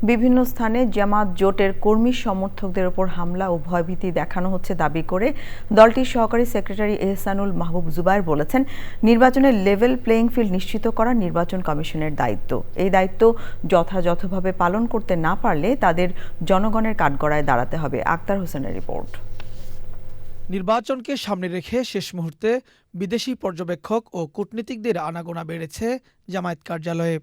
বিভিন্ন স্থানে জামাত জোটের কর্মী সমর্থকদের ওপর হামলা ও ভয়ভীতি দেখানো হচ্ছে দাবি করে দলটির সহকারী সেক্রেটারি এহসানুল মাহবুব জুবায়ের বলেছেন, নির্বাচনের লেভেল প্লেইং ফিল্ড নিশ্চিত করা নির্বাচন কমিশনের দায়িত্ব। এই দায়িত্ব যথাযথভাবে পালন করতে না পারলে তাদের জনগণের কাঠগড়ায় দাঁড়াতে হবে। আক্তার হোসেনের রিপোর্ট। নির্বাচনকে সামনে রেখে শেষ মুহূর্তে বিদেশি পর্যবেক্ষক ও কূটনীতিকদের আনাগোনা বেড়েছে জামায়াত কার্যালয়ে।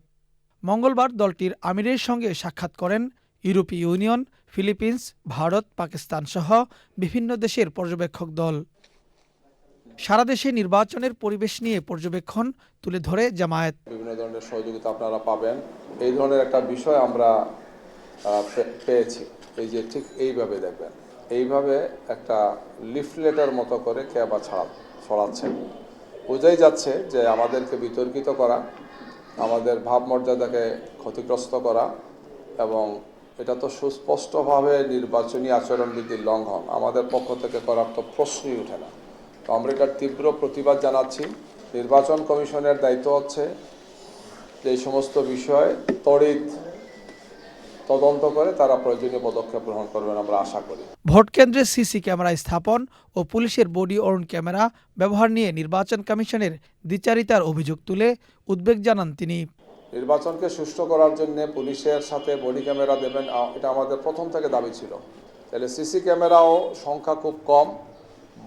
মঙ্গলবার দলটির আমিরের সঙ্গে সাক্ষাৎ করেন ইউরোপীয় ইউনিয়ন, ফিলিপিন্স, ভারত, পাকিস্তান সহ বিভিন্ন দেশের পর্যবেক্ষক দল। সারা দেশে নির্বাচনের পরিবেশ নিয়ে পর্যবেক্ষণ তুলে ধরে জামায়াত। বিভিন্ন ধরনের সহযোগিতা আপনারা পাবেন, এই ধরনের একটা বিষয় আমরা পেয়েছি। এই যে ঠিক এইভাবে দেখবেন, এইভাবে একটা লিফলেটের মতো করে কে বা ছড়াচ্ছেন, বোঝাই যাচ্ছে যে আমাদেরকে বিতর্কিত করা, আমাদের ভাবমর্যাদাকে ক্ষতিগ্রস্ত করা, এবং এটা তো সুস্পষ্টভাবে নির্বাচনী আচরণবিধির লঙ্ঘন। আমাদের পক্ষ থেকে করার তো প্রশ্নই ওঠে না। তো আমরা এটার তীব্র প্রতিবাদ জানাচ্ছি। নির্বাচন কমিশনের দায়িত্ব হচ্ছে যে এই সমস্ত বিষয় তড়িৎ তদন্ত করে তারা প্রয়োজনীয় পদক্ষেপ গ্রহণ করবেন, আমরা আশা করি। ভোট কেন্দ্রে সিসি ক্যামেরা স্থাপন ও পুলিশের বডি ওর্ন ক্যামেরা ব্যবহার নিয়ে নির্বাচন কমিশনের দ্বিচারিতার অভিযোগ তুলে উদ্বেগ জানান তিনি। নির্বাচনকে সুষ্ঠু করার জন্য পুলিশের সাথে বডি ক্যামেরা দেবেন, এটা আমাদের প্রথম থেকে দাবি ছিল। তাহলে সিসি ক্যামেরাও সংখ্যা খুব কম,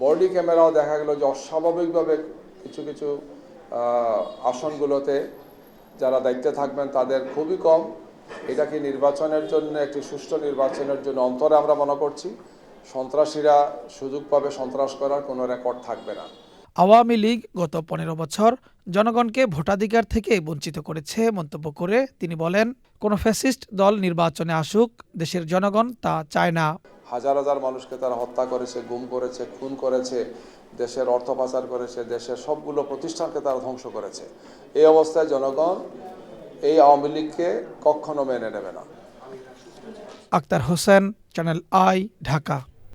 বডি ক্যামেরাও দেখা গেল যে অস্বাভাবিকভাবে কিছু কিছু আসনগুলোতে যারা দায়িত্বে থাকবেন তাদের খুবই কম। এটা কি নির্বাচনের জন্য, একটি সুষ্ঠু নির্বাচনের জন্য অন্তরে আমরা মনে করছি সন্ত্রাসীরা সুযোগ পাবে, সন্ত্রাস করার কোনো রেকর্ড থাকবে না। আওয়ামী লীগ গত ১৫ বছর জনগণকে ভোটাধিকার থেকে বঞ্চিত করেছে মন্তব্য করে তিনি বলেন, কোনো ফ্যাসিস্ট দল নির্বাচনে আসুক, দেশের জনগণ তা চায় না। হাজার হাজার মানুষকে তারা হত্যা করেছে, গুম করেছে, খুন করেছে, দেশের অর্থ পাচার করেছে, দেশের সবগুলো প্রতিষ্ঠানকে তারা ধ্বংস করেছে। এই অবস্থায় জনগণ এই আওয়ামী লীগকে কখনো মেনে নেবে না। Akhtar Hossain, channel I, Dhaka.